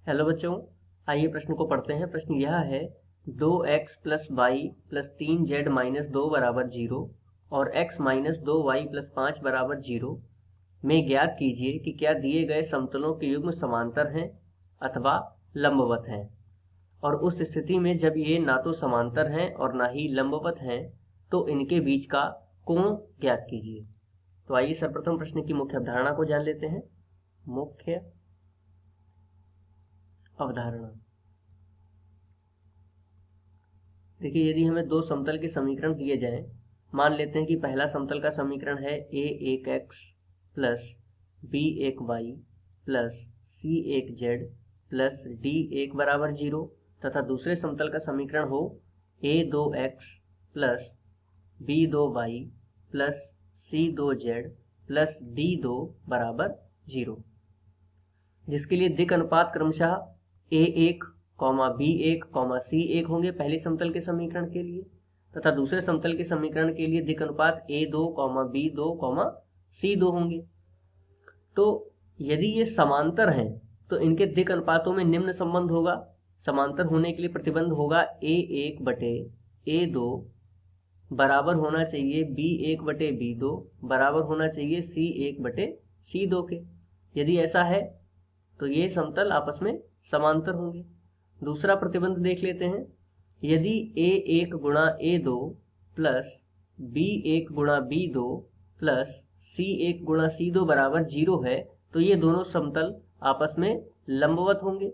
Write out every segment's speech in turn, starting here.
Hello बच्चों, आइए प्रश्न को पढ़ते हैं। प्रश्न यह है 2x plus Y plus 3z minus 2 बराबर 0 और x माइनस 2y प्लस 5 बराबर 0 में ज्ञात कीजिए कि क्या दिए गए समतलों के युग्म समांतर हैं अथवा लंबवत हैं। और उस स्थिति में जब ये ना तो समांतर हैं और ना ही लंबवत हैं तो इनके बीच का कोण ज्ञात कीजिए। तो आइए सर्वप्रथम प्रश्न की मुख्य अवधारणा को जान लेते हैं। मुख्य अवधारणा। देखिए, यदि हमें दो समतल के समीकरण दिए जाएं, मान लेते हैं कि पहला समतल का समीकरण है a1x plus b1y plus c1z plus d1 बराबर 0 तथा दूसरे समतल का समीकरण हो a2x plus b2y plus c2z plus d2 बराबर 0, जिसके लिए दिक् अनुपात क्रमशः a1, b1, c1 होंगे पहले समतल के समीकरण के लिए, तथा दूसरे समतल के समीकरण के लिए दिक् अनुपात a2, b2, c2 होंगे। तो यदि ये समांतर हैं तो इनके दिक् अनुपातों में निम्न संबंध होगा। समांतर होने के लिए प्रतिबंध होगा a1 बटे a2 बराबर होना चाहिए b1 बटे b2 बराबर होना चाहिए c1 बटे c2 के। यदि ऐसा है तो ये समतल आपस में समांतर होंगे। दूसरा प्रतिबंध देख लेते हैं। यदि a1 गुणा a2 प्लस b1 गुणा b2 प्लस c1 गुणा c2 बराबर 0 है तो ये दोनों समतल आपस में लंबवत होंगे।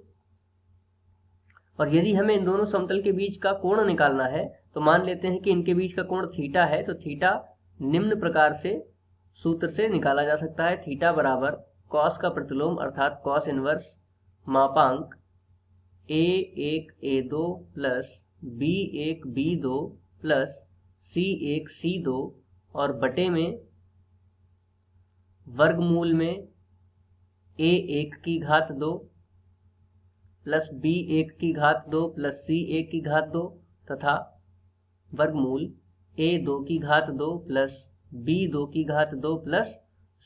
और यदि हमें इन दोनों समतल के बीच का कोण निकालना है तो मान लेते हैं कि इनके बीच का कोण थीटा है। तो थीटा निम्न प्रकार से सूत्र से निकाला जा सकता है। थीटा बराबर कॉस का प्रतिलोम अर्थात कॉस इनवर्स मापांक a1 a2 plus b1 b2 plus c1 c2 और बटे में वर्गमूल में a1 की घात 2 प्लस b1 की घात 2 प्लस c1 की घात 2 तथा वर्गमूल a2 की घात 2 प्लस b2 की घात 2 प्लस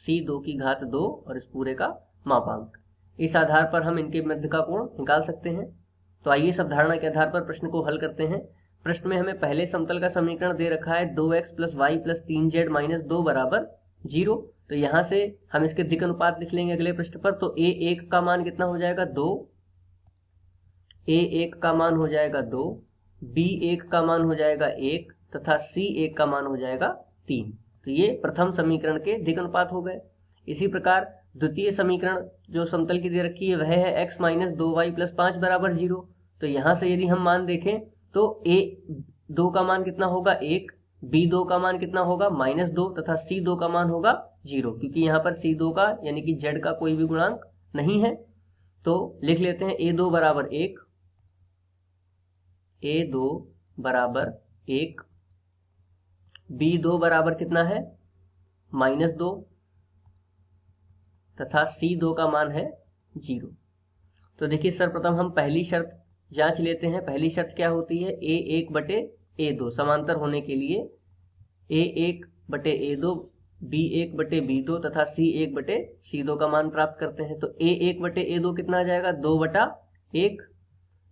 c2 की घात 2 और इस पूरे का मापांक। इस आधार पर हम इनके मध्य का कोण निकाल सकते हैं। तो आइए इस अवधारणा के आधार पर प्रश्न को हल करते हैं। प्रश्न में हमें पहले समतल का समीकरण दे रखा है 2x plus Y plus 3z minus 2 बराबर 0। तो यहाँ से हम इसके दिक् अनुपात लिख लेंगे अगले पृष्ठ पर। तो a1 का मान कितना हो जाएगा 2, a1 का मान हो जाएगा 2, b1 का मान हो जाएगा 1 तथा c1 का मान हो जाएगा 3। तो ये प्रथम समीकरण के दिक् अनुपात हो गए। इसी प्रकार द्वितीय समीकरण जो समतल की दे रखी है वह है x माइनस 2y प्लस 5 बराबर 0। तो यहाँ से यदि हम मान देखें तो a2 का मान कितना होगा 1, b2 का मान कितना होगा -2 तथा c2 का मान होगा 0, क्योंकि यहाँ पर c2 का यानी कि z का कोई भी गुणांक नहीं है। तो लिख लेते हैं a2 बराबर 1, a2 बराबर 1, b2 बराबर कितना है -2 तथा c2 का मान है 0। तो देखिए सर्वप्रथम हम पहली शर्त जांच लेते हैं। पहली शर्त क्या होती है a1 बटे a2 समांतर होने के लिए a1 बटे a2 b1 बटे b2 तथा c1 बटे c2 का मान प्राप्त करते हैं। तो a1 बटे a2 कितना आ जाएगा 2 बटा 1,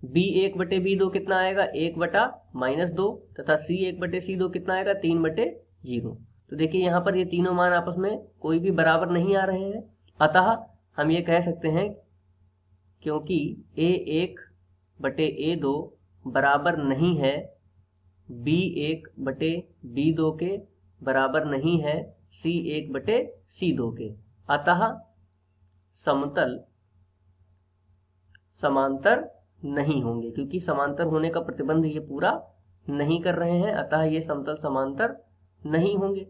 b1 बटे b2 कितना आएगा 1 बटा -2 तथा c1 बटे c2 कितना आएगा 3 बटे 0। तो देखिए यहाँ पर ये तीनों मान आपस में कोई भी बराबर नहीं आ रहे हैं, अतः हम ये कह सकते हैं क्योंकि a1 बटे a2 बराबर नहीं है b1 बटे b2 के, बराबर नहीं है c1 बटे c2 के, अतः समतल समांतर नहीं होंगे। क्योंकि समांतर होने का प्रतिबंध ये पूरा नहीं कर रहे हैं, अतः ये समतल समांतर नहीं होंगे।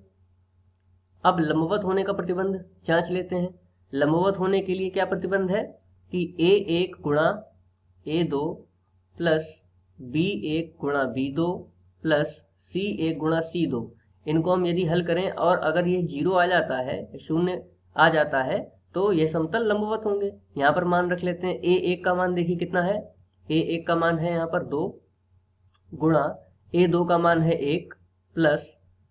अब लंबवत होने का प्रतिबंध जांच लेते हैं। लंबवत होने के लिए क्या प्रतिबंध है कि a1 गुणा a2 प्लस b1 गुणा b2 प्लस c1 गुणा c2, इनको हम यदि हल करें और अगर ये 0 आ जाता है, शून्य आ जाता है, तो ये समतल लंबवत होंगे। यहाँ पर मान रख लेते हैं a1 का मान देखिए कितना है, a1 का मान है यहाँ पर 2 गुणा a2 का मान है 1 प्लस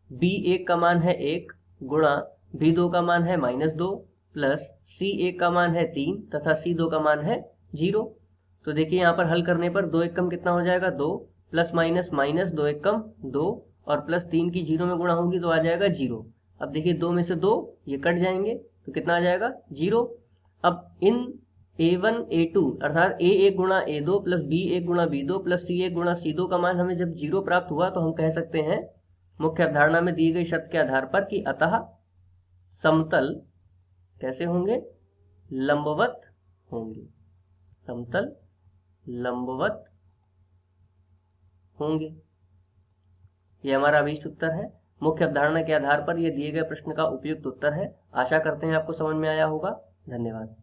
b1 का मान है 1 गुणा b2 का मान है -2 प्लस c1 का मान है 3 तथा c2 का मान है 0। तो देखिए यहाँ पर हल करने पर 2 एकम कितना हो जाएगा 2, प्लस माइनस माइनस 2 एकम 2, और प्लस 3 की 0 में गुणा होगी तो आ जाएगा 0। अब देखिए 2 में से 2 ये कट जाएंगे तो कितना आ जाएगा 0। अब इन a1 a2 अर्थात a1 गुणा a2 प्लस b1 गुणा b2 प्लस c1 गुणा c2 का मान हमें जब 0 प्राप्त हुआ तो हम कह सकते हैं मुख्य अवधारणा में दी गई शर्त के आधार पर कि अतः समतल कैसे होंगे, लंबवत होंगे, समतल लंबवत होंगे। यह हमारा अभीष्ट उत्तर है। मुख्य अवधारणा के आधार पर यह दिए गए प्रश्न का उपयुक्त उत्तर है। आशा करते हैं आपको समझ में आया होगा। धन्यवाद।